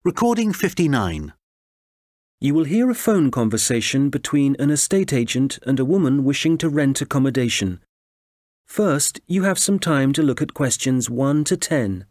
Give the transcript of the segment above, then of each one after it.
Recording 59. You will hear a phone conversation between an estate agent and a woman wishing to rent accommodation. First, you have some time to look at questions 1 to 10.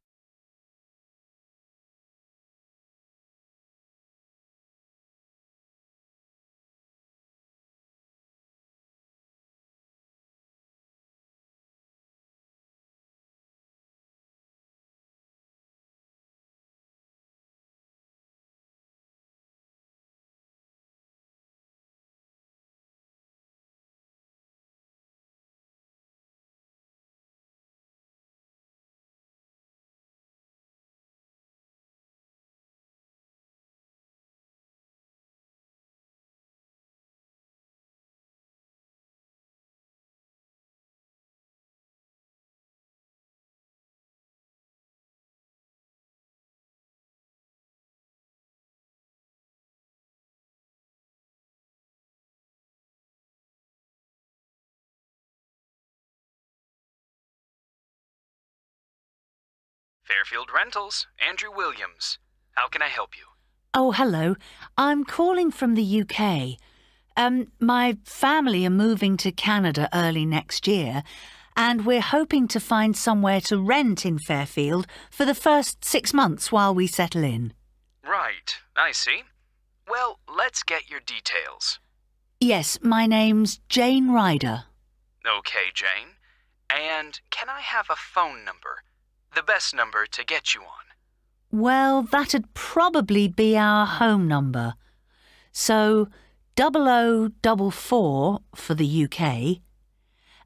Fairfield Rentals, Andrew Williams. How can I help you? Oh, hello. I'm calling from the UK. My family are moving to Canada early next year, and we're hoping to find somewhere to rent in Fairfield for the first 6 months while we settle in. Right, I see. Well, let's get your details. Yes, my name's Jane Ryder. Okay, Jane. And can I have a phone number? The best number to get you on. Well, that'd probably be our home number. So, 0044 for the UK,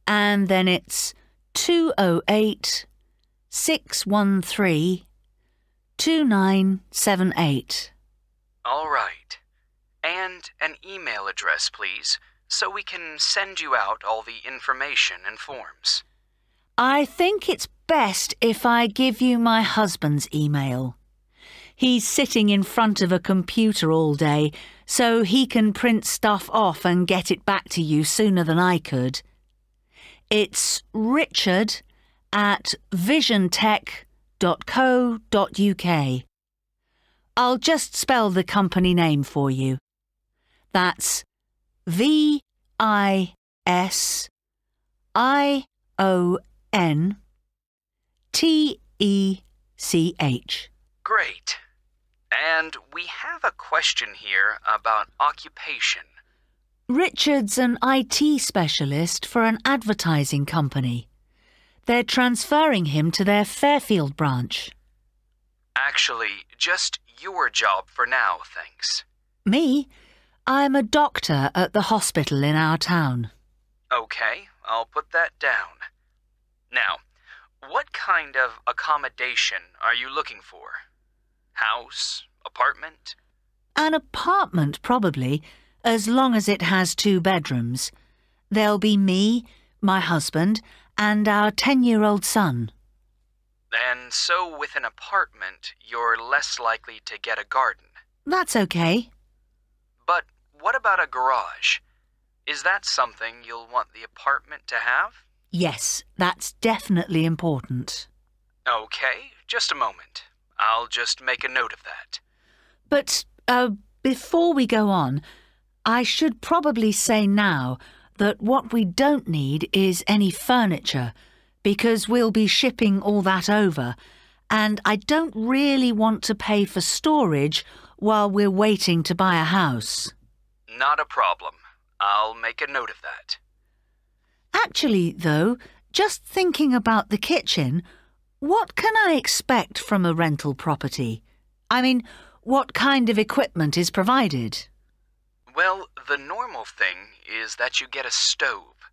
and then it's 208 613 2978. All right. And an email address, please, so we can send you out all the information and forms. I think it's best if I give you my husband's email. He's sitting in front of a computer all day, so he can print stuff off and get it back to you sooner than I could. It's richard@visiontech.co.uk. I'll just spell the company name for you. That's VISIONTECH. Great. And we have a question here about occupation. Richard's an IT specialist for an advertising company. They're transferring him to their Fairfield branch. Actually, just your job for now, thanks. Me? I'm a doctor at the hospital in our town. Okay, I'll put that down. Now, what kind of accommodation are you looking for? House? Apartment? An apartment, probably, as long as it has 2 bedrooms. There'll be me, my husband, and our 10-year-old son. And so with an apartment, you're less likely to get a garden. That's okay. But what about a garage? Is that something you'll want the apartment to have? Yes, that's definitely important. Okay, just a moment. I'll just make a note of that. But, before we go on, I should probably say now that what we don't need is any furniture, because we'll be shipping all that over, and I don't really want to pay for storage while we're waiting to buy a house. Not a problem. I'll make a note of that. Actually, though, just thinking about the kitchen, what can I expect from a rental property? I mean, what kind of equipment is provided? Well, the normal thing is that you get a stove.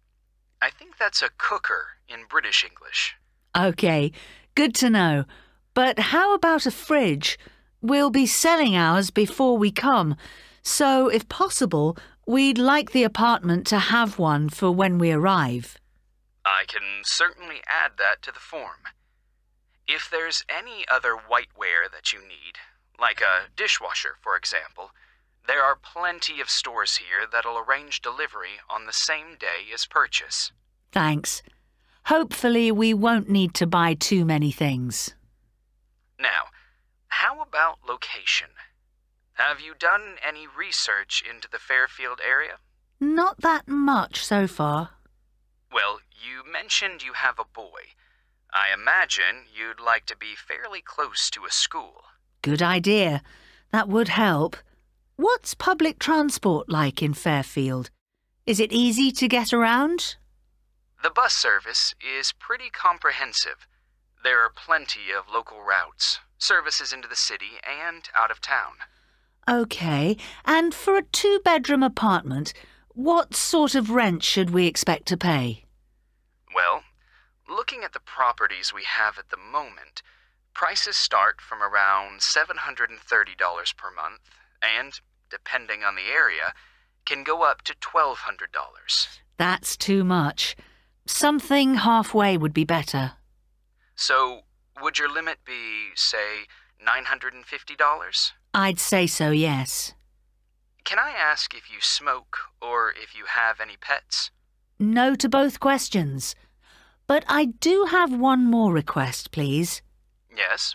I think that's a cooker in British English. OK, good to know. But how about a fridge? We'll be selling ours before we come, so if possible, we'd like the apartment to have one for when we arrive. I can certainly add that to the form. If there's any other whiteware that you need, like a dishwasher, for example, there are plenty of stores here that'll arrange delivery on the same day as purchase. Thanks. Hopefully we won't need to buy too many things. Now, how about about location. Have you done any research into the Fairfield area? Not that much so far. Well, you mentioned you have a boy. I imagine you'd like to be fairly close to a school. Good idea. That would help. What's public transport like in Fairfield? Is it easy to get around? The bus service is pretty comprehensive. There are plenty of local routes, services into the city and out of town. OK, and for a 2-bedroom apartment, what sort of rent should we expect to pay? Well, looking at the properties we have at the moment, prices start from around $730 per month and, depending on the area, can go up to $1,200. That's too much. Something halfway would be better. So, would your limit be, say, $950? I'd say so, yes. Can I ask if you smoke or if you have any pets? No to both questions. But I do have one more request, please. Yes?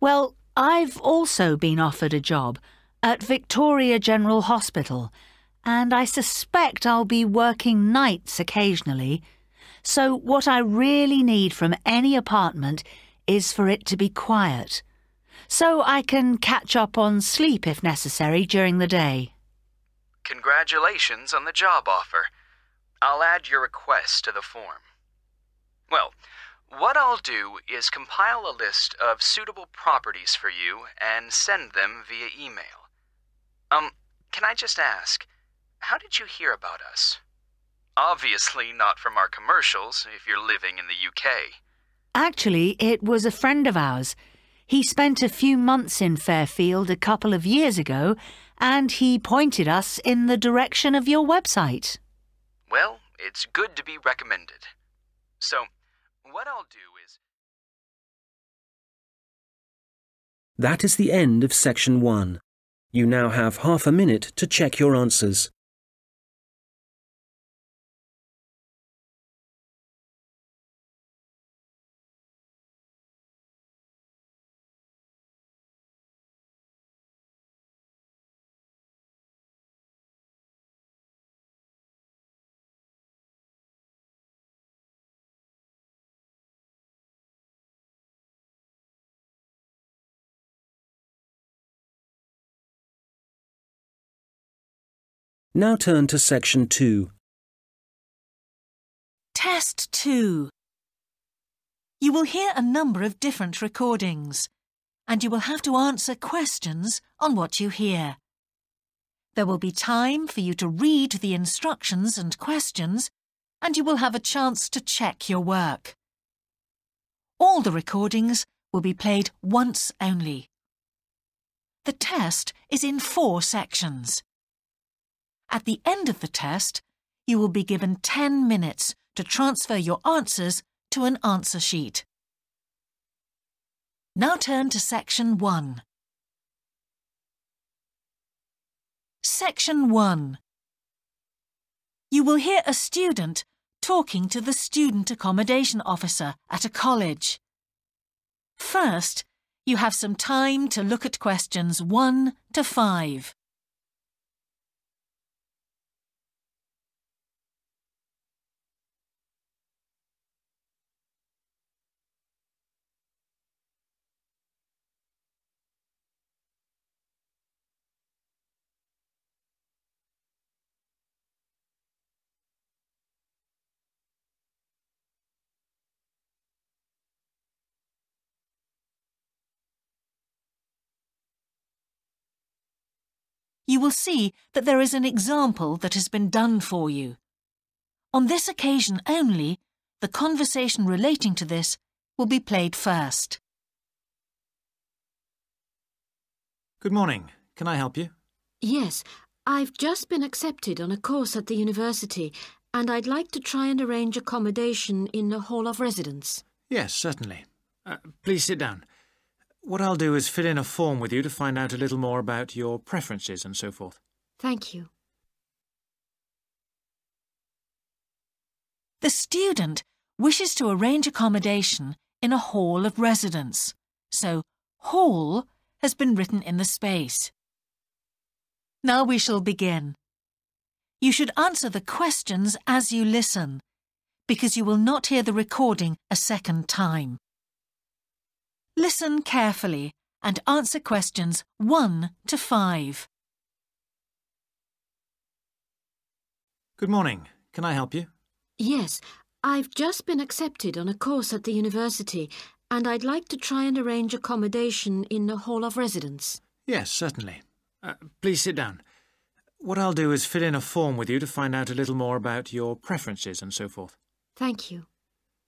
Well, I've also been offered a job at Victoria General Hospital, and I suspect I'll be working nights occasionally. So what I really need from any apartment is for it to be quiet, so I can catch up on sleep if necessary during the day. Congratulations on the job offer. I'll add your request to the form. Well, what I'll do is compile a list of suitable properties for you and send them via email. Can I just ask, how did you hear about us? Obviously not from our commercials if you're living in the UK. Actually, it was a friend of ours. He spent a few months in Fairfield a couple of years ago, and he pointed us in the direction of your website. Well, it's good to be recommended. So, what I'll do is... That is the end of section 1. You now have half a minute to check your answers. Now turn to section 2. Test 2. You will hear a number of different recordings, and you will have to answer questions on what you hear. There will be time for you to read the instructions and questions, and you will have a chance to check your work. All the recordings will be played once only. The test is in 4 sections. At the end of the test, you will be given 10 minutes to transfer your answers to an answer sheet. Now turn to Section 1. Section 1. You will hear a student talking to the student accommodation officer at a college. First, you have some time to look at questions 1 to 5. You will see that there is an example that has been done for you. On this occasion only, the conversation relating to this will be played first. Good morning. Can I help you? Yes, I've just been accepted on a course at the university, and I'd like to try and arrange accommodation in a hall of residence. Yes, certainly. Please sit down. What I'll do is fill in a form with you to find out a little more about your preferences and so forth. Thank you. The student wishes to arrange accommodation in a hall of residence, so hall has been written in the space. Now we shall begin. You should answer the questions as you listen, because you will not hear the recording a second time. Listen carefully and answer questions 1 to 5. Good morning. Can I help you? Yes, I've just been accepted on a course at the university, and I'd like to try and arrange accommodation in the hall of residence. Yes, certainly. Please sit down. What I'll do is fill in a form with you to find out a little more about your preferences and so forth. Thank you.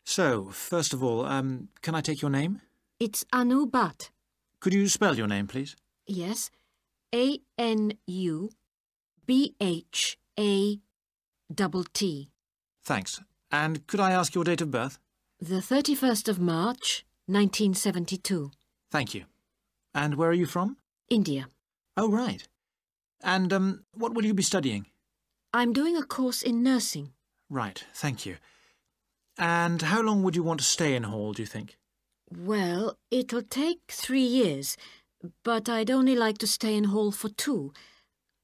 So, first of all, can I take your name? It's Anu Bhatt. Could you spell your name, please? Yes, ANUBHATT. Thanks. And could I ask your date of birth? The 31st of March, 1972. Thank you. And where are you from? India. Oh, right. And what will you be studying? I'm doing a course in nursing. Right, thank you. And how long would you want to stay in hall, do you think? Well, it'll take 3 years, but I'd only like to stay in hall for 2.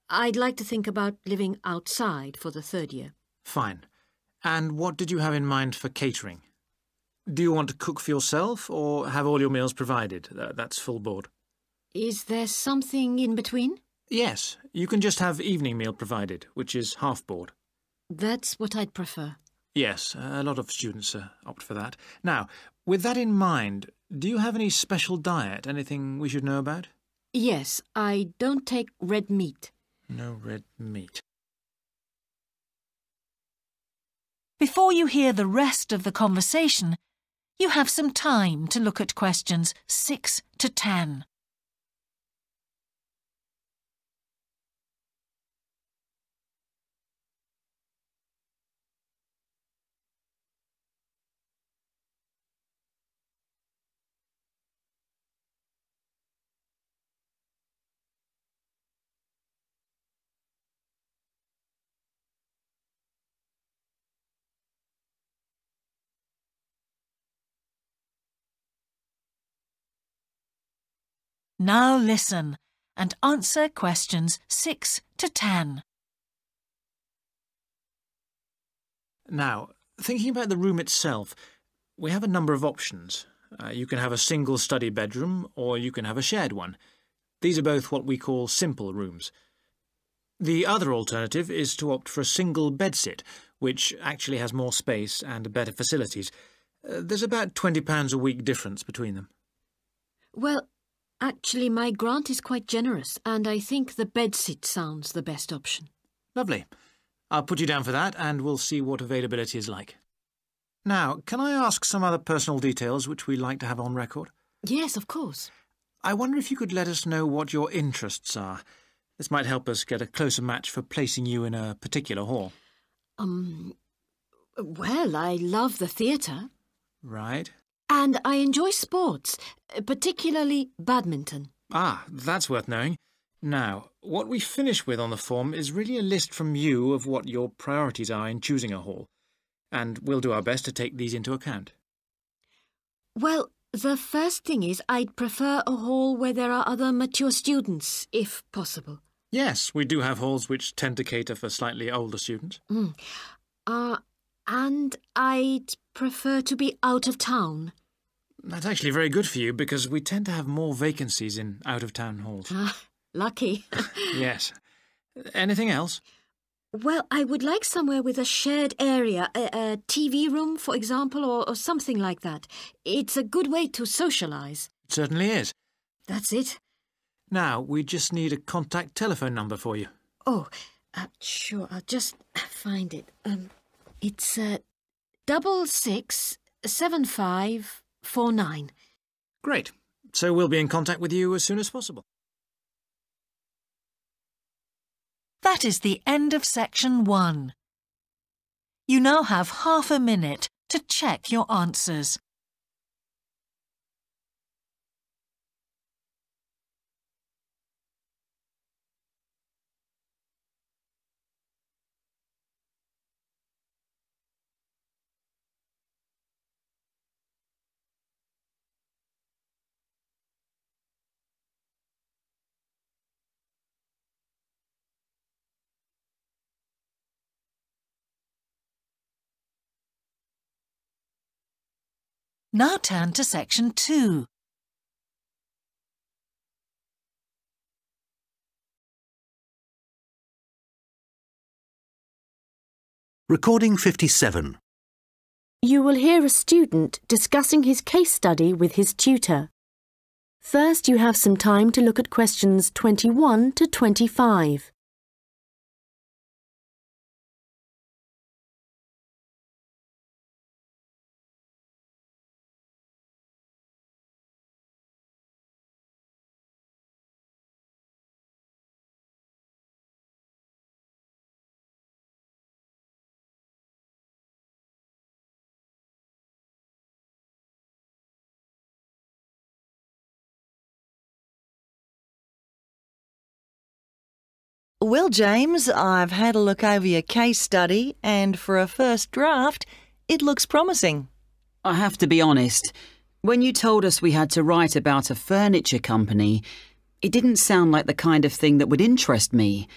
I'd like to think about living outside for the 3rd year. Fine. And what did you have in mind for catering? Do you want to cook for yourself or have all your meals provided? That's full board. Is there something in between? Yes, you can just have evening meal provided, which is half board. That's what I'd prefer. Yes, a lot of students opt for that. Now, with that in mind, do you have any special diet, anything we should know about? Yes, I don't take red meat. No red meat. Before you hear the rest of the conversation, you have some time to look at questions 6 to 10. Now listen and answer questions 6 to 10. Now, thinking about the room itself, we have a number of options. You can have a single study bedroom or you can have a shared one. These are both what we call simple rooms. The other alternative is to opt for a single bedsit, which actually has more space and better facilities. There's about £20 a week difference between them. Well, actually, my grant is quite generous, and I think the bedsit sounds the best option. Lovely. I'll put you down for that, and we'll see what availability is like. Now, can I ask some other personal details which we like to have on record? Yes, of course. I wonder if you could let us know what your interests are. This might help us get a closer match for placing you in a particular hall. Well, I love the theatre. Right. And I enjoy sports, particularly badminton. Ah, that's worth knowing. Now, what we finish with on the form is really a list from you of what your priorities are in choosing a hall, and we'll do our best to take these into account. Well, the first thing is I'd prefer a hall where there are other mature students, if possible. Yes, we do have halls which tend to cater for slightly older students. And I'd prefer to be out of town. That's actually very good for you because we tend to have more vacancies in out-of-town halls. Lucky. Yes. Anything else? Well, I would like somewhere with a shared area, a TV room, for example, or something like that. It's a good way to socialise. It certainly is. That's it. Now, we just need a contact telephone number for you. Oh, sure, I'll just find it. It's 667549. Great. So we'll be in contact with you as soon as possible. That is the end of section 1. You now have half a minute to check your answers. Now turn to section 2. Recording 57. You will hear a student discussing his case study with his tutor. First, you have some time to look at questions 21 to 25. Well, James, I've had a look over your case study, and for a first draft, it looks promising. I have to be honest. When you told us we had to write about a furniture company, it didn't sound like the kind of thing that would interest me.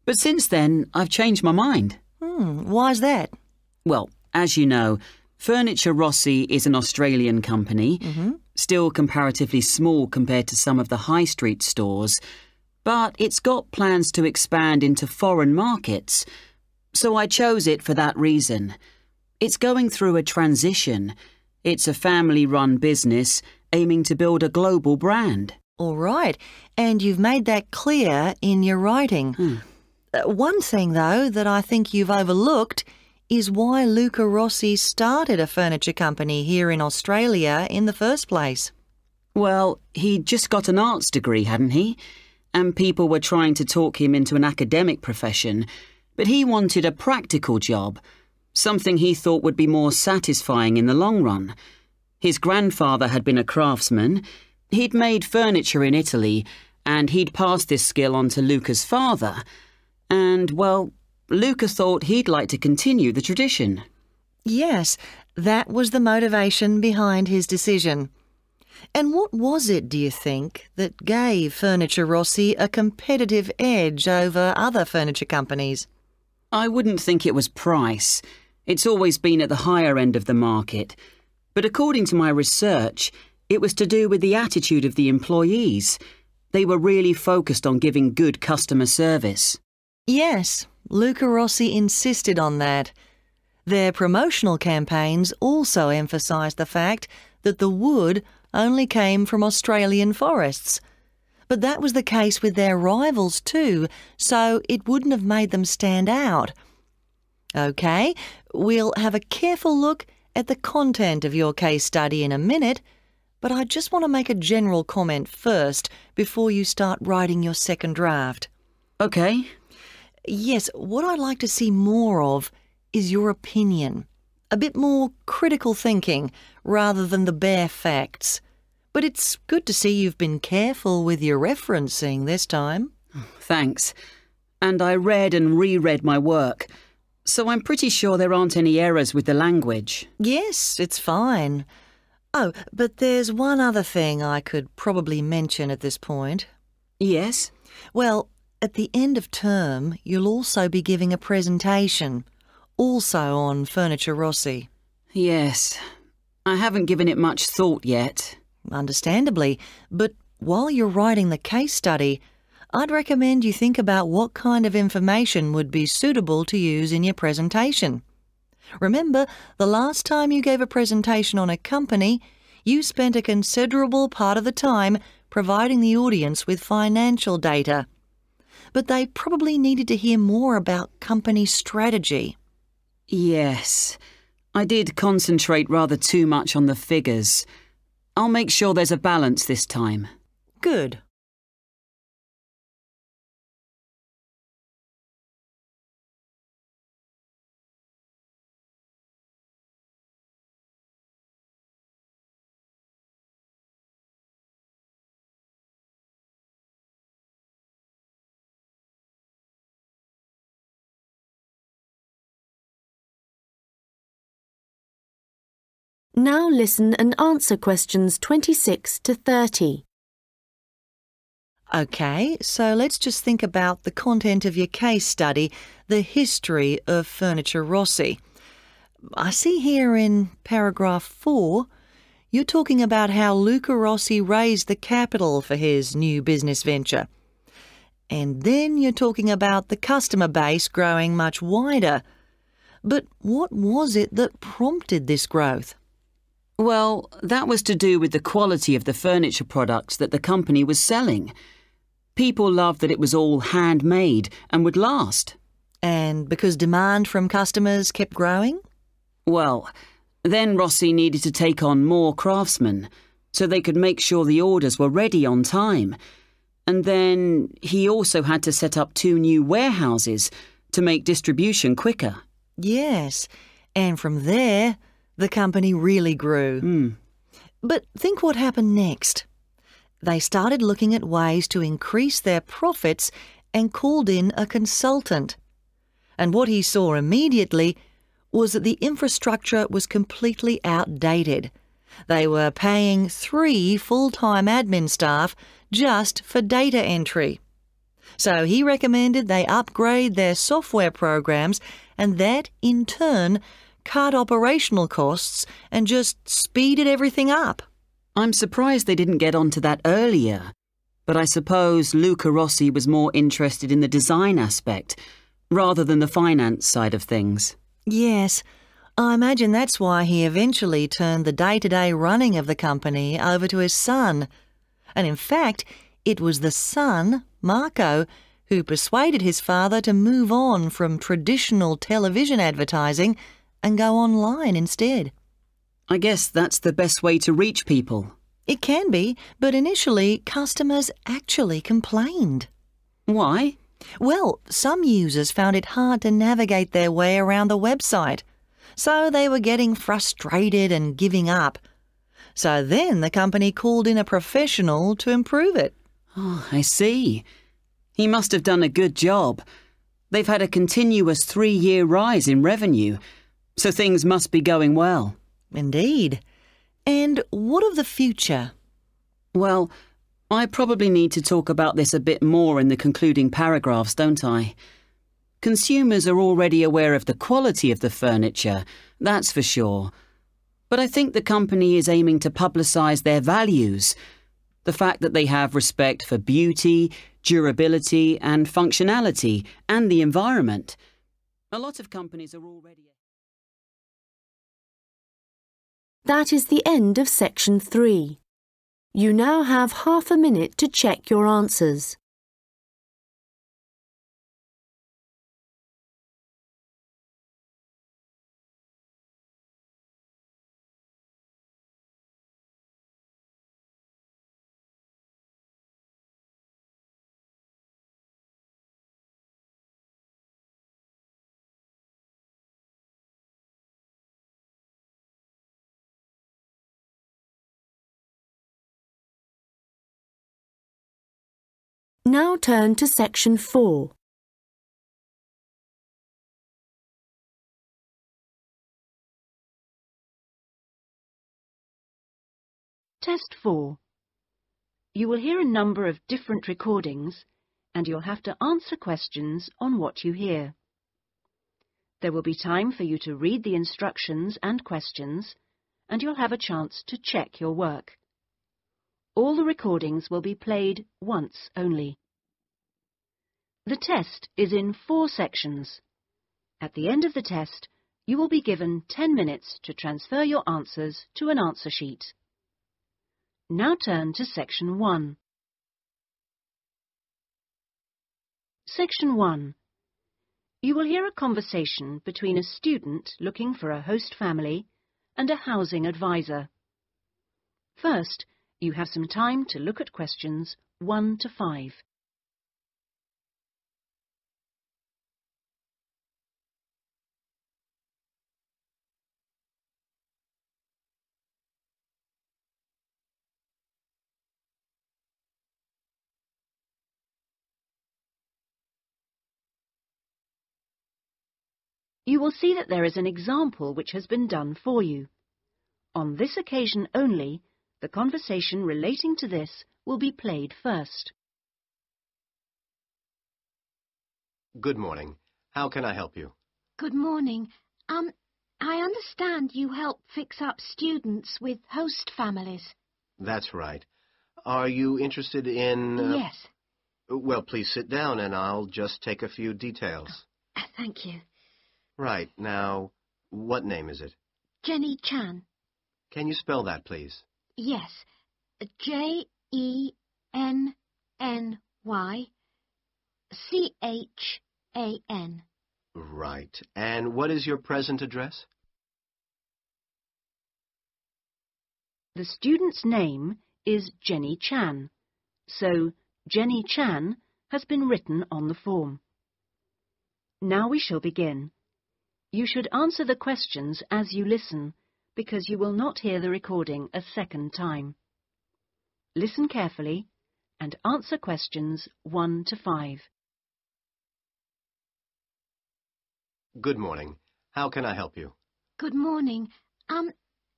But since then, I've changed my mind. Why's that? Well, as you know, Furniture Rossi is an Australian company, still comparatively small compared to some of the high street stores, but it's got plans to expand into foreign markets, so I chose it for that reason. It's going through a transition. It's a family-run business aiming to build a global brand. All right, and you've made that clear in your writing. One thing, though, that I think you've overlooked is why Luca Rossi started a furniture company here in Australia in the first place. Well, he'd just got an arts degree, hadn't he? And people were trying to talk him into an academic profession, but he wanted a practical job, something he thought would be more satisfying in the long run. His grandfather had been a craftsman, he'd made furniture in Italy, and he'd passed this skill on to Luca's father. And, well, Luca thought he'd like to continue the tradition. Yes, that was the motivation behind his decision. And what was it, do you think, that gave Furniture Rossi a competitive edge over other furniture companies? I wouldn't think it was price. It's always been at the higher end of the market. But according to my research, it was to do with the attitude of the employees. They were really focused on giving good customer service. Yes, Luca Rossi insisted on that. Their promotional campaigns also emphasised the fact that the wood only came from Australian forests. But that was the case with their rivals too, so it wouldn't have made them stand out. OK, we'll have a careful look at the content of your case study in a minute, but I just want to make a general comment first before you start writing your second draft. OK. Yes, what I'd like to see more of is your opinion. A bit more critical thinking rather than the bare facts. But it's good to see you've been careful with your referencing this time. Thanks. And I read and reread my work, so I'm pretty sure there aren't any errors with the language. Yes, it's fine. Oh, but there's one other thing I could probably mention at this point. Yes? Well, at the end of term, you'll also be giving a presentation, also on Furniture Rossi. Yes. I haven't given it much thought yet. Understandably, but while you're writing the case study, I'd recommend you think about what kind of information would be suitable to use in your presentation. Remember, the last time you gave a presentation on a company, you spent a considerable part of the time providing the audience with financial data. But they probably needed to hear more about company strategy. Yes. I did concentrate rather too much on the figures. I'll make sure there's a balance this time. Good. Now listen and answer questions 26 to 30. OK, so let's just think about the content of your case study, the history of Furniture Rossi. I see here in paragraph 4, you're talking about how Luca Rossi raised the capital for his new business venture. And then you're talking about the customer base growing much wider. But what was it that prompted this growth? Well, that was to do with the quality of the furniture products that the company was selling. People loved that it was all handmade and would last. And because demand from customers kept growing? Well, then Rossi needed to take on more craftsmen so they could make sure the orders were ready on time. And then he also had to set up 2 new warehouses to make distribution quicker. Yes, and from there, the company really grew. But think what happened next. They started looking at ways to increase their profits and called in a consultant. And what he saw immediately was that the infrastructure was completely outdated. They were paying 3 full-time admin staff just for data entry. So he recommended they upgrade their software programs, and that, in turn, cut operational costs and just speeded everything up. I'm surprised they didn't get onto that earlier. But I suppose Luca Rossi was more interested in the design aspect rather than the finance side of things. Yes, I imagine that's why he eventually turned the day-to-day running of the company over to his son. And in fact, it was the son, Marco, who persuaded his father to move on from traditional television advertising and go online instead. I guess that's the best way to reach people. It can be, but initially customers actually complained. Why? Well, some users found it hard to navigate their way around the website, so they were getting frustrated and giving up. So then the company called in a professional to improve it. Oh, I see. He must have done a good job. They've had a continuous 3-year rise in revenue, so things must be going well. Indeed. And what of the future? Well, I probably need to talk about this a bit more in the concluding paragraphs, don't I? Consumers are already aware of the quality of the furniture, that's for sure. But I think the company is aiming to publicise their values. The fact that they have respect for beauty, durability and functionality and the environment. A lot of companies are already... That is the end of section 3. You now have half a minute to check your answers. Now turn to section 4. Test 4. You will hear a number of different recordings and you'll have to answer questions on what you hear. There will be time for you to read the instructions and questions and you'll have a chance to check your work. All the recordings will be played once only. The test is in 4 sections. At the end of the test, you will be given 10 minutes to transfer your answers to an answer sheet. Now turn to Section 1. Section 1. You will hear a conversation between a student looking for a host family and a housing advisor. First, you have some time to look at questions 1 to 5. You will see that there is an example which has been done for you. On this occasion only, the conversation relating to this will be played first. Good morning. How can I help you? Good morning. I understand you help fix up students with host families. That's right. Are you interested in... Yes. Well, please sit down and I'll just take a few details. Thank you. Right. Now, what name is it? Jenny Chan. Can you spell that, please? Yes. Jenny-Chan. Right. And what is your present address? The student's name is Jenny Chan, so Jenny Chan has been written on the form. Now we shall begin. You should answer the questions as you listen, because you will not hear the recording a second time. Listen carefully and answer questions 1 to 5. Good morning. How can I help you? Good morning.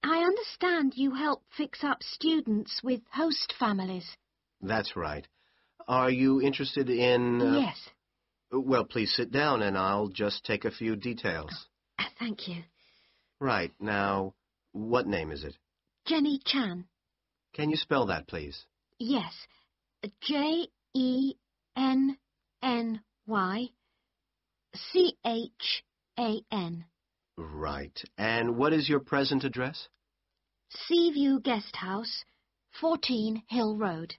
I understand you help fix up students with host families. That's right. Are you interested in... Yes. Well, please sit down and I'll just take a few details. Thank you. Right. Now, what name is it? Jenny Chan. Can you spell that, please? Yes. Jenny-Chan. Right. And what is your present address? Seaview Guest House, 14 Hill Road.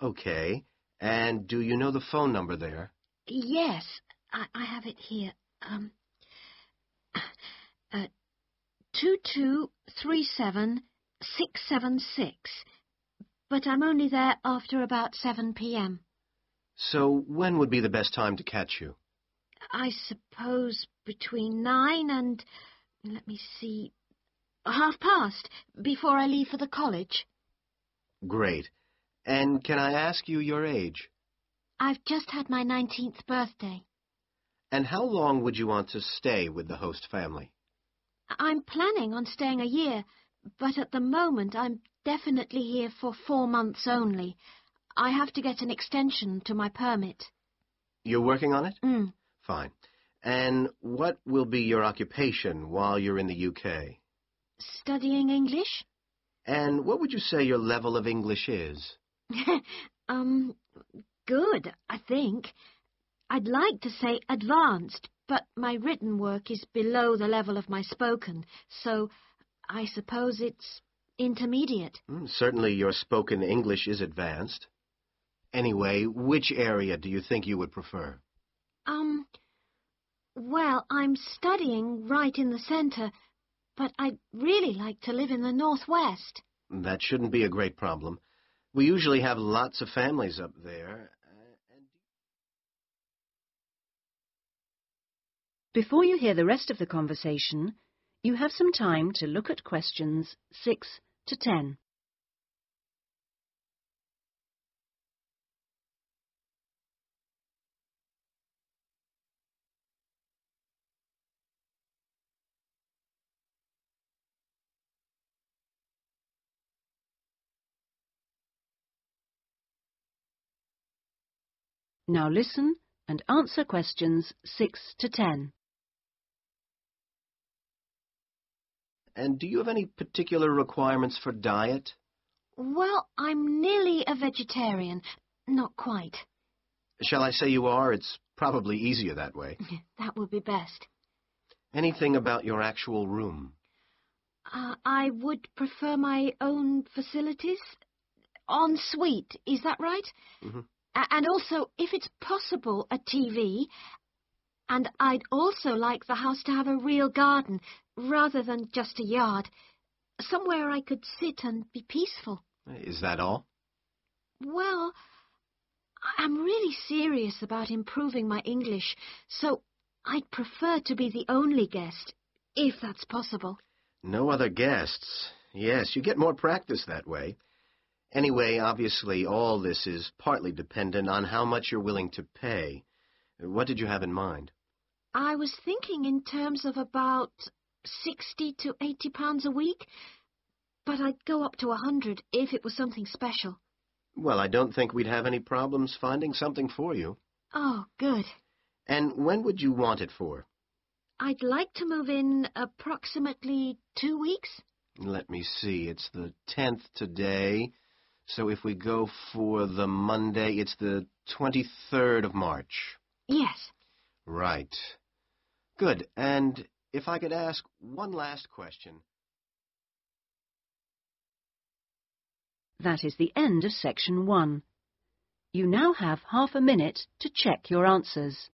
Okay. And do you know the phone number there? Yes, I have it here. 2237676. But I'm only there after about 7 p.m. So when would be the best time to catch you? I suppose between 9 and, let me see, past, before I leave for the college. Great. And can I ask you your age? I've just had my 19th birthday. And how long would you want to stay with the host family? I'm planning on staying a year, but at the moment I'm definitely here for 4 months only. I have to get an extension to my permit. You're working on it? Mm. Fine. And what will be your occupation while you're in the UK? Studying English. And what would you say your level of English is? Good, I think. I'd like to say advanced, but my written work is below the level of my spoken, so I suppose it's intermediate. Certainly your spoken English is advanced. Anyway, which area do you think you would prefer? Well, I'm studying right in the centre, but I'd really like to live in the northwest. That shouldn't be a great problem. We usually have lots of families up there. Before you hear the rest of the conversation, you have some time to look at questions 6 to 10. Now listen and answer questions 6 to 10. And do you have any particular requirements for diet? Well, I'm nearly a vegetarian. Not quite. Shall I say you are? It's probably easier that way. That would be best. Anything about your actual room? I would prefer my own facilities. En suite, is that right? Mm-hmm. And also, if it's possible, a TV. And I'd also like the house to have a real garden, rather than just a yard. Somewhere I could sit and be peaceful. Is that all? Well, I'm really serious about improving my English, so I'd prefer to be the only guest, if that's possible. No other guests. Yes, you get more practice that way. Anyway, obviously, all this is partly dependent on how much you're willing to pay. What did you have in mind? I was thinking in terms of about 60 to 80 pounds a week, but I'd go up to 100 if it was something special. Well, I don't think we'd have any problems finding something for you. Oh, good. And when would you want it for? I'd like to move in approximately 2 weeks. Let me see. It's the 10th today. So if we go for the Monday, it's the 23rd of March. Yes. Right. Good. And if I could ask one last question. That is the end of section 1. You now have half a minute to check your answers.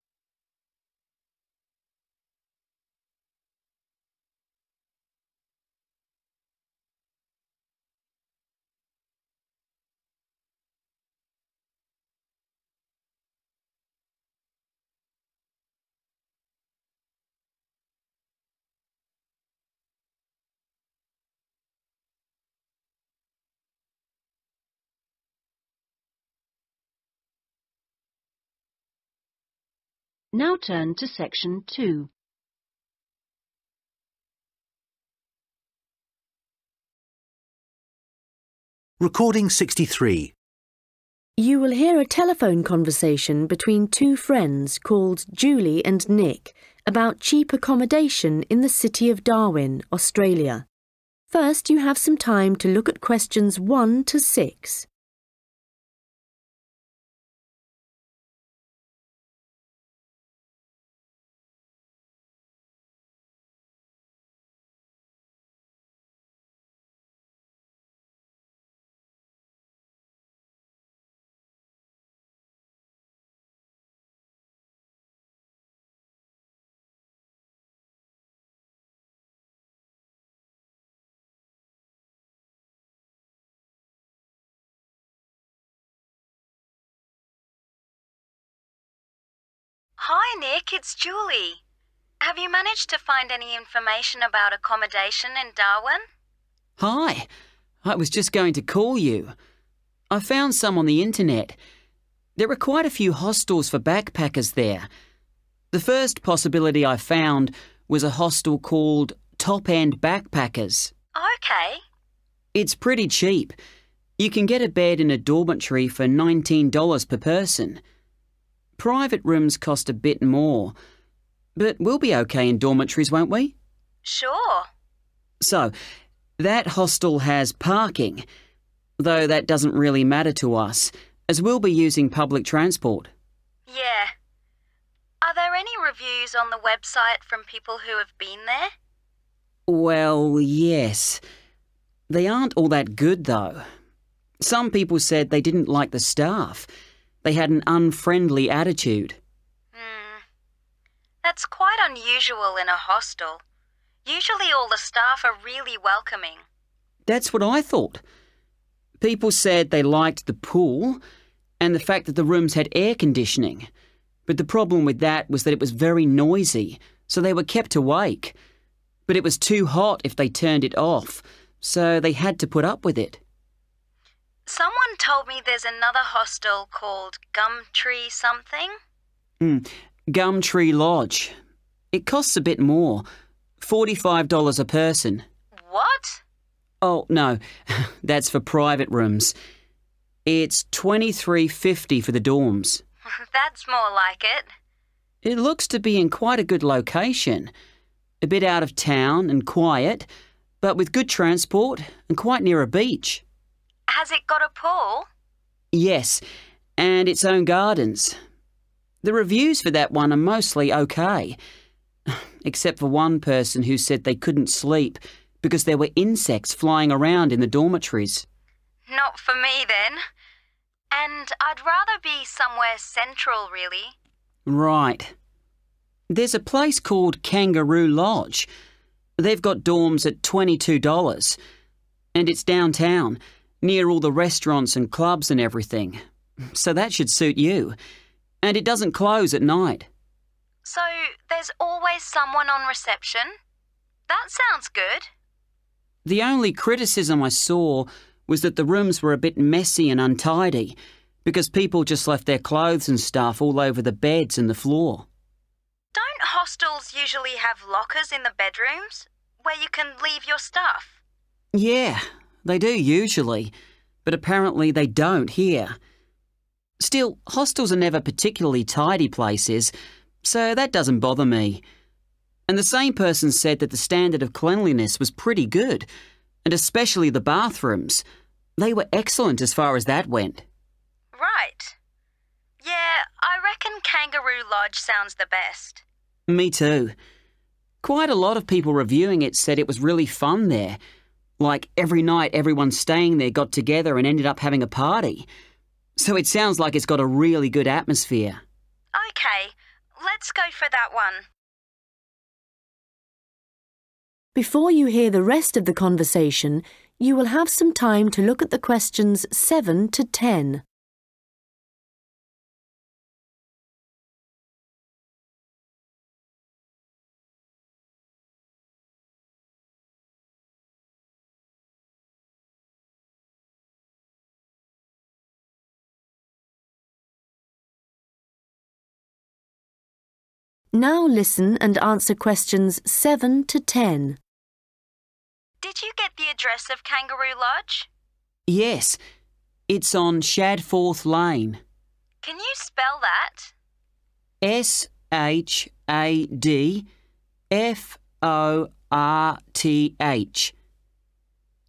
Now turn to section 2. Recording 63. You will hear a telephone conversation between two friends called Julie and Nick about cheap accommodation in the city of Darwin, Australia. First, you have some time to look at questions 1 to 6. Hi, Nick, it's Julie. Have you managed to find any information about accommodation in Darwin? Hi, I was just going to call you. I found some on the internet. There are quite a few hostels for backpackers there. The first possibility I found was a hostel called Top End Backpackers. Okay. It's pretty cheap. You can get a bed in a dormitory for $19 per person. Private rooms cost a bit more, but we'll be okay in dormitories, won't we? Sure. So, that hostel has parking, though that doesn't really matter to us, as we'll be using public transport. Yeah. Are there any reviews on the website from people who have been there? Well, yes. They aren't all that good, though. Some people said they didn't like the staff. They had an unfriendly attitude. That's quite unusual in a hostel. Usually all the staff are really welcoming. That's what I thought. People said they liked the pool and the fact that the rooms had air conditioning. But the problem with that was that it was very noisy, so they were kept awake. But it was too hot if they turned it off, so they had to put up with it. Someone told me there's another hostel called Gumtree something. Gumtree Lodge. It costs a bit more. $45 a person. What? Oh, no. That's for private rooms. It's $23.50 for the dorms. That's more like it. It looks to be in quite a good location. A bit out of town and quiet, but with good transport and quite near a beach. Has it got a pool? Yes, and its own gardens. The reviews for that one are mostly okay, except for one person who said they couldn't sleep because there were insects flying around in the dormitories. Not for me, then. And I'd rather be somewhere central, really. Right. There's a place called Kangaroo Lodge. They've got dorms at $22, and it's downtown, near all the restaurants and clubs and everything. So that should suit you. And it doesn't close at night. So there's always someone on reception? That sounds good. The only criticism I saw was that the rooms were a bit messy and untidy because people just left their clothes and stuff all over the beds and the floor. Don't hostels usually have lockers in the bedrooms where you can leave your stuff? Yeah, they do usually, but apparently they don't here. Still, hostels are never particularly tidy places, so that doesn't bother me. And the same person said that the standard of cleanliness was pretty good, and especially the bathrooms. They were excellent as far as that went. Right. Yeah, I reckon Kangaroo Lodge sounds the best. Me too. Quite a lot of people reviewing it said it was really fun there. Like every night everyone staying there got together and ended up having a party. So it sounds like it's got a really good atmosphere. OK, let's go for that one. Before you hear the rest of the conversation, you will have some time to look at the questions 7 to 10. Now listen and answer questions 7 to 10. Did you get the address of Kangaroo Lodge? Yes, it's on Shadforth Lane. Can you spell that? Shadforth.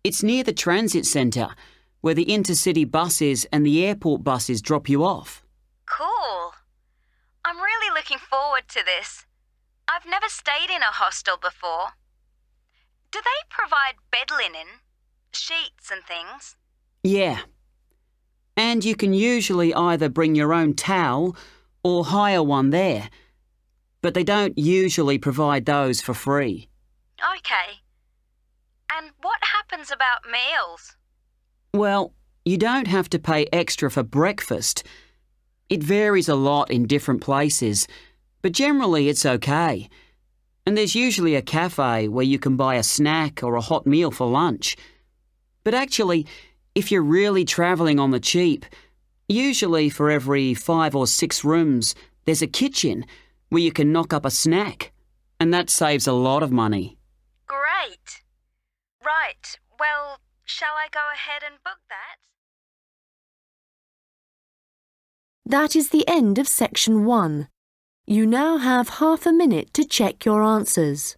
It's near the transit centre, where the intercity buses and the airport buses drop you off. Cool. I'm really looking forward to this. I've never stayed in a hostel before. Do they provide bed linen, sheets and things? Yeah. And you can usually either bring your own towel or hire one there. But they don't usually provide those for free. OK. And what happens about meals? Well, you don't have to pay extra for breakfast. It varies a lot in different places, but generally it's okay. And there's usually a cafe where you can buy a snack or a hot meal for lunch. But actually, if you're really travelling on the cheap, usually for every 5 or 6 rooms, there's a kitchen where you can knock up a snack. And that saves a lot of money. Great. Right, well, shall I go ahead and book that? That is the end of section 1. You now have half a minute to check your answers.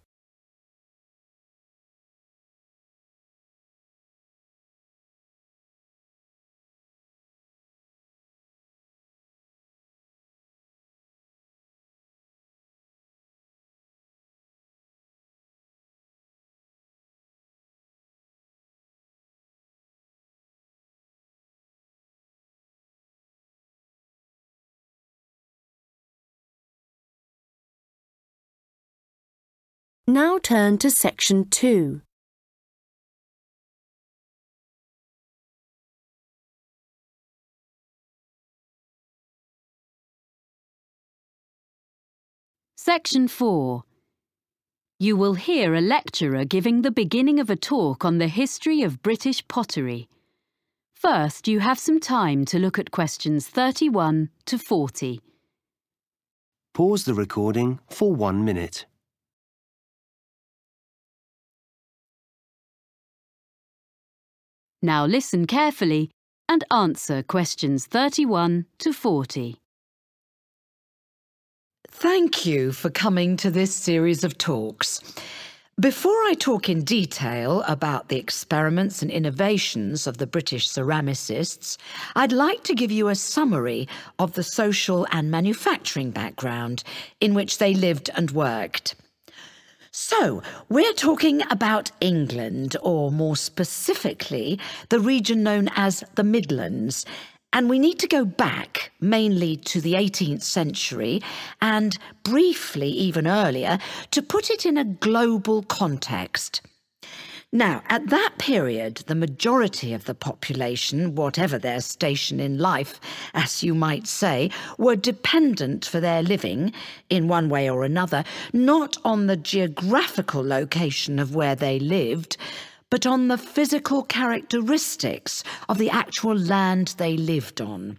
Now turn to section 2. Section 4. You will hear a lecturer giving the beginning of a talk on the history of British pottery. First, you have some time to look at questions 31 to 40. Pause the recording for 1 minute. Now listen carefully and answer questions 31 to 40. Thank you for coming to this series of talks. Before I talk in detail about the experiments and innovations of the British ceramicists, I'd like to give you a summary of the social and manufacturing background in which they lived and worked. So, we're talking about England, or more specifically, the region known as the Midlands. And we need to go back mainly to the 18th century and briefly even earlier to put it in a global context. Now, at that period, the majority of the population, whatever their station in life, as you might say, were dependent for their living, in one way or another, not on the geographical location of where they lived, but on the physical characteristics of the actual land they lived on.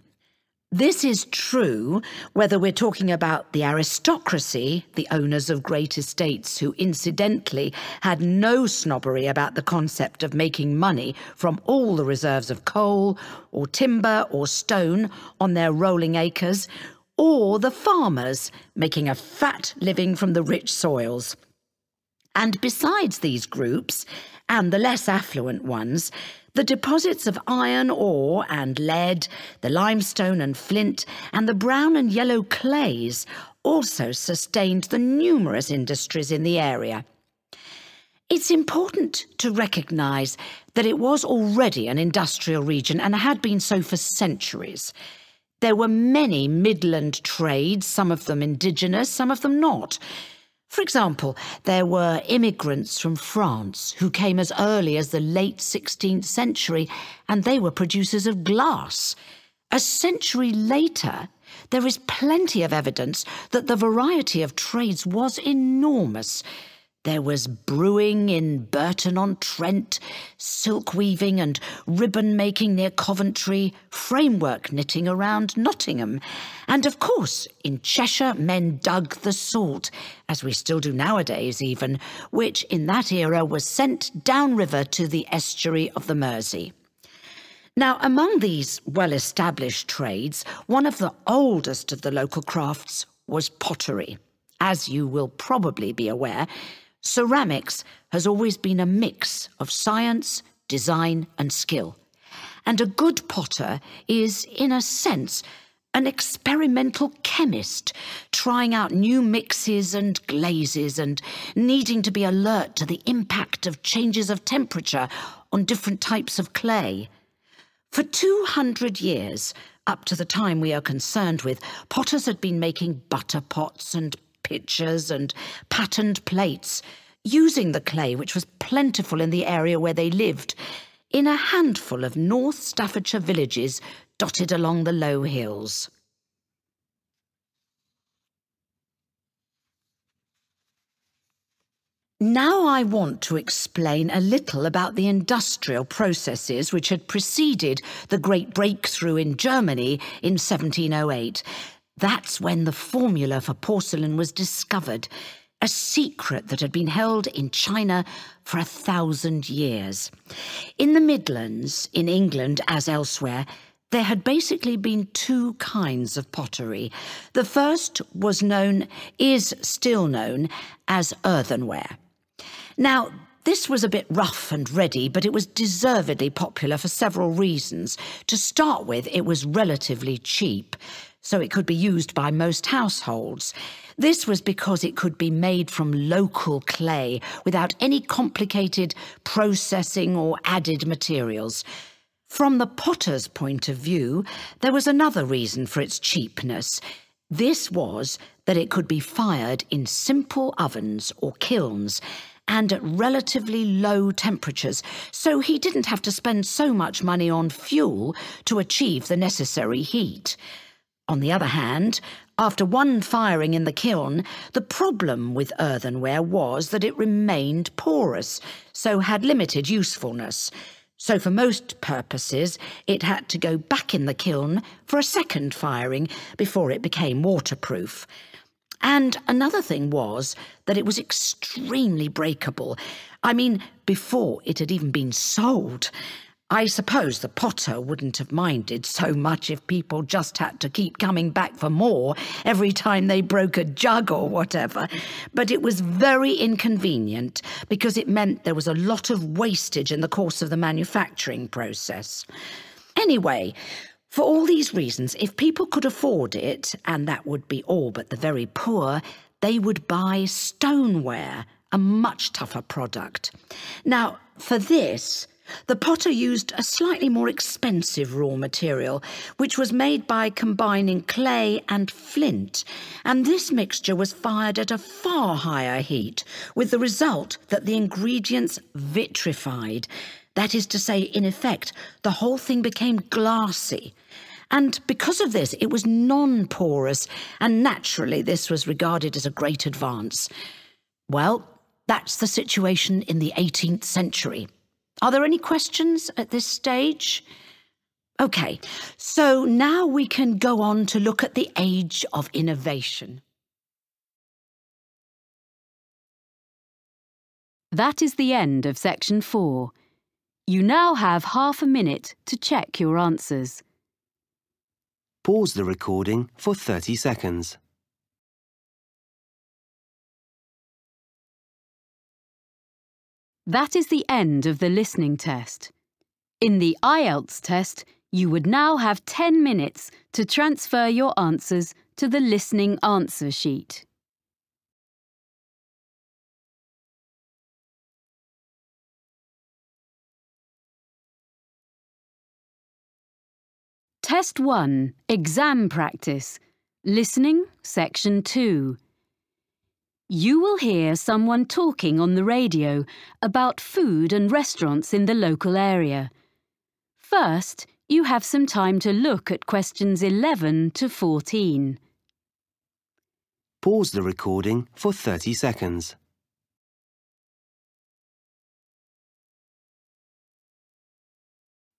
This is true whether we're talking about the aristocracy, the owners of great estates who incidentally had no snobbery about the concept of making money from all the reserves of coal or timber or stone on their rolling acres, or the farmers making a fat living from the rich soils. And besides these groups, and the less affluent ones, the deposits of iron ore and lead, the limestone and flint, and the brown and yellow clays also sustained the numerous industries in the area. It's important to recognise that it was already an industrial region and had been so for centuries. There were many Midland trades, some of them indigenous, some of them not. For example, there were immigrants from France who came as early as the late 16th century, and they were producers of glass. A century later, there is plenty of evidence that the variety of trades was enormous. There was brewing in Burton-on-Trent, silk weaving and ribbon making near Coventry, framework knitting around Nottingham. And of course, in Cheshire, men dug the salt, as we still do nowadays even, which in that era was sent downriver to the estuary of the Mersey. Now, among these well-established trades, one of the oldest of the local crafts was pottery. As you will probably be aware, ceramics has always been a mix of science, design and skill. And a good potter is, in a sense, an experimental chemist, trying out new mixes and glazes and needing to be alert to the impact of changes of temperature on different types of clay. For 200 years, up to the time we are concerned with, potters had been making butter pots and pitchers and patterned plates, using the clay which was plentiful in the area where they lived, in a handful of North Staffordshire villages dotted along the low hills. Now I want to explain a little about the industrial processes which had preceded the great breakthrough in Germany in 1708. That's when the formula for porcelain was discovered, a secret that had been held in China for 1,000 years. In the Midlands, in England as elsewhere, there had basically been two kinds of pottery. The first is still known as earthenware. Now, this was a bit rough and ready, but it was deservedly popular for several reasons. To start with, it was relatively cheap, so it could be used by most households. This was because it could be made from local clay without any complicated processing or added materials. From the potter's point of view, there was another reason for its cheapness. This was that it could be fired in simple ovens or kilns and at relatively low temperatures, so he didn't have to spend so much money on fuel to achieve the necessary heat. On the other hand, after one firing in the kiln, the problem with earthenware was that it remained porous, so had limited usefulness. So for most purposes, it had to go back in the kiln for a second firing before it became waterproof. And another thing was that it was extremely breakable. I mean, before it had even been sold. I suppose the potter wouldn't have minded so much if people just had to keep coming back for more every time they broke a jug or whatever. But it was very inconvenient because it meant there was a lot of wastage in the course of the manufacturing process. Anyway, for all these reasons, if people could afford it, and that would be all but the very poor, they would buy stoneware, a much tougher product. Now, for this, the potter used a slightly more expensive raw material, which was made by combining clay and flint, and this mixture was fired at a far higher heat, with the result that the ingredients vitrified. That is to say, in effect, the whole thing became glassy. And because of this, it was non-porous, and naturally this was regarded as a great advance. Well, that's the situation in the 18th century. Are there any questions at this stage? OK, so now we can go on to look at the age of innovation. That is the end of section 4. You now have half a minute to check your answers. Pause the recording for 30 seconds. That is the end of the listening test. In the IELTS test, you would now have 10 minutes to transfer your answers to the listening answer sheet. Test 1, Exam Practice, Listening, Section 2. You will hear someone talking on the radio about food and restaurants in the local area. First, you have some time to look at questions 11 to 14. Pause the recording for 30 seconds.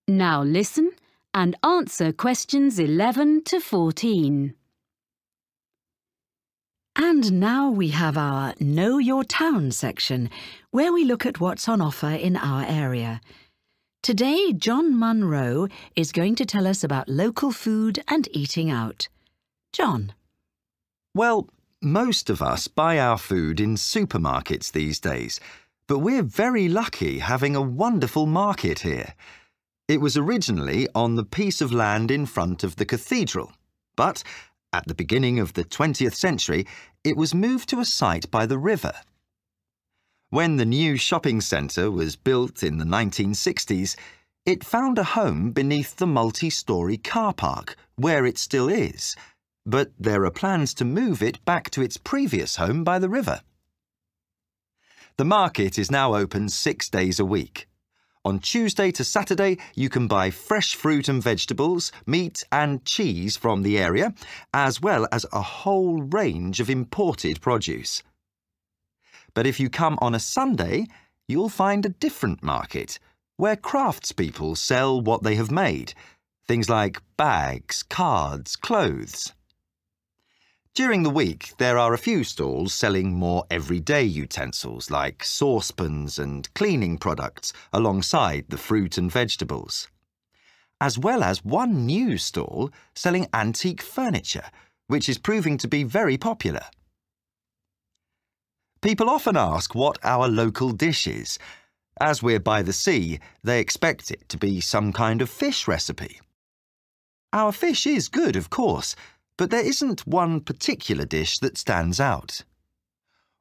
Now listen and answer questions 11 to 14. And now we have our Know Your Town section, where we look at what's on offer in our area. Today, John Munro is going to tell us about local food and eating out. John. Well, most of us buy our food in supermarkets these days, but we're very lucky having a wonderful market here. It was originally on the piece of land in front of the cathedral, but at the beginning of the 20th century, it was moved to a site by the river. When the new shopping centre was built in the 1960s, it found a home beneath the multi-storey car park, where it still is, but there are plans to move it back to its previous home by the river. The market is now open 6 days a week. On Tuesday to Saturday, you can buy fresh fruit and vegetables, meat and cheese from the area, as well as a whole range of imported produce. But if you come on a Sunday, you'll find a different market, where craftspeople sell what they have made, things like bags, cards, clothes. During the week, there are a few stalls selling more everyday utensils like saucepans and cleaning products alongside the fruit and vegetables, as well as one new stall selling antique furniture, which is proving to be very popular. People often ask what our local dish is. As we're by the sea, they expect it to be some kind of fish recipe. Our fish is good, of course, but there isn't one particular dish that stands out.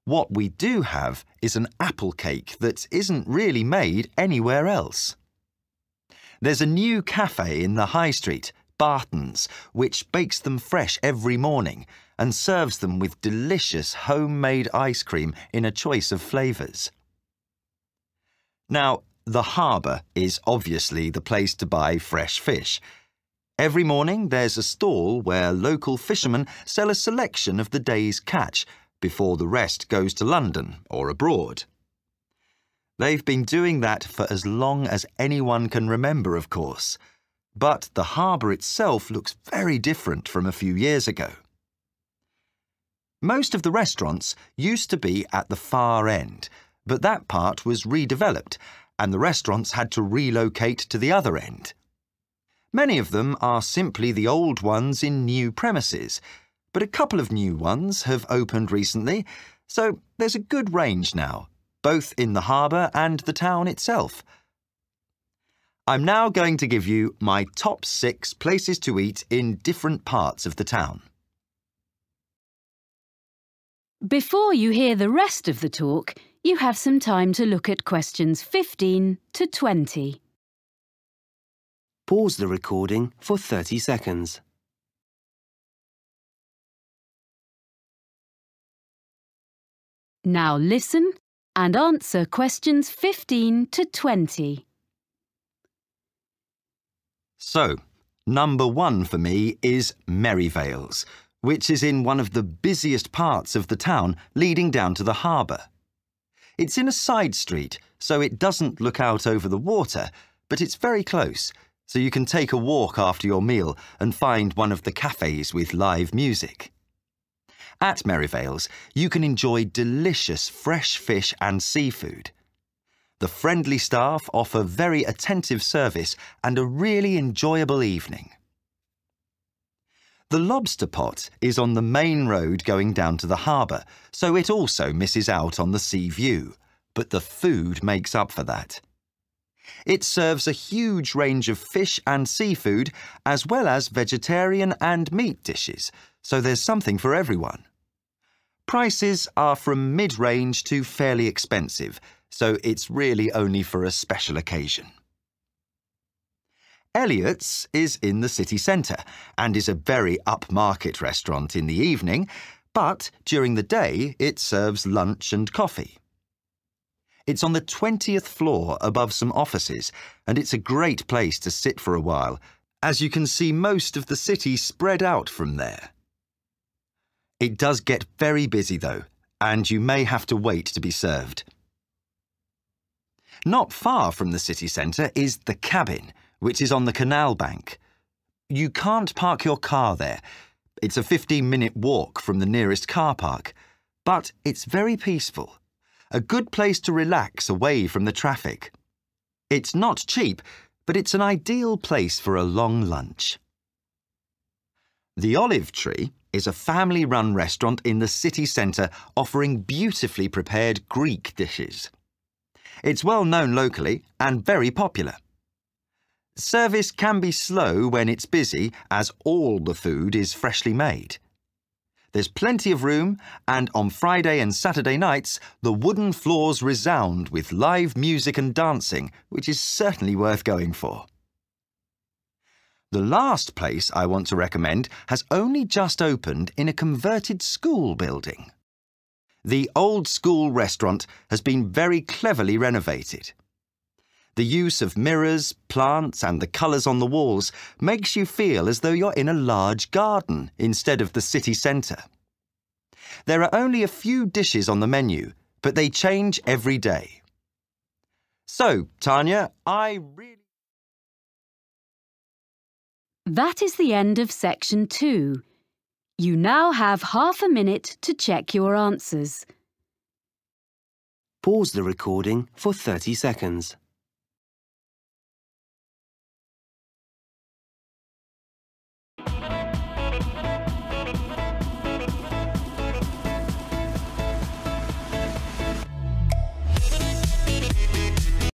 What we do have is an apple cake that isn't really made anywhere else. There's a new cafe in the high street, Barton's, which bakes them fresh every morning and serves them with delicious homemade ice cream in a choice of flavours. Now, the harbour is obviously the place to buy fresh fish. Every morning there's a stall where local fishermen sell a selection of the day's catch before the rest goes to London or abroad. They've been doing that for as long as anyone can remember, of course, but the harbour itself looks very different from a few years ago. Most of the restaurants used to be at the far end, but that part was redeveloped and the restaurants had to relocate to the other end. Many of them are simply the old ones in new premises, but a couple of new ones have opened recently, so there's a good range now, both in the harbour and the town itself. I'm now going to give you my top 6 places to eat in different parts of the town. Before you hear the rest of the talk, you have some time to look at questions 15 to 20. Pause the recording for 30 seconds. Now listen and answer questions 15 to 20. So, number 1 for me is Merryvales, which is in one of the busiest parts of the town leading down to the harbour. It's in a side street, so it doesn't look out over the water, but it's very close, so you can take a walk after your meal and find one of the cafes with live music. At Merryvales, you can enjoy delicious fresh fish and seafood. The friendly staff offer very attentive service and a really enjoyable evening. The Lobster Pot is on the main road going down to the harbour, so it also misses out on the sea view. but the food makes up for that. It serves a huge range of fish and seafood, as well as vegetarian and meat dishes, so there's something for everyone. Prices are from mid-range to fairly expensive, so it's really only for a special occasion. Elliot's is in the city centre and is a very upmarket restaurant in the evening, but during the day it serves lunch and coffee. It's on the 20th floor above some offices, and it's a great place to sit for a while, as you can see most of the city spread out from there. It does get very busy though, and you may have to wait to be served. Not far from the city centre is the Cabin, which is on the canal bank. You can't park your car there. It's a 15-minute walk from the nearest car park, but it's very peaceful. A good place to relax away from the traffic. It's not cheap, but it's an ideal place for a long lunch. The Olive Tree is a family-run restaurant in the city centre offering beautifully prepared Greek dishes. It's well known locally and very popular. Service can be slow when it's busy, as all the food is freshly made. There's plenty of room, and on Friday and Saturday nights, the wooden floors resound with live music and dancing, which is certainly worth going for. The last place I want to recommend has only just opened in a converted school building. The old school restaurant has been very cleverly renovated. The use of mirrors, plants and the colours on the walls makes you feel as though you're in a large garden instead of the city centre. There are only a few dishes on the menu, but they change every day. So, Tanya, That is the end of section 2. You now have half a minute to check your answers. Pause the recording for 30 seconds.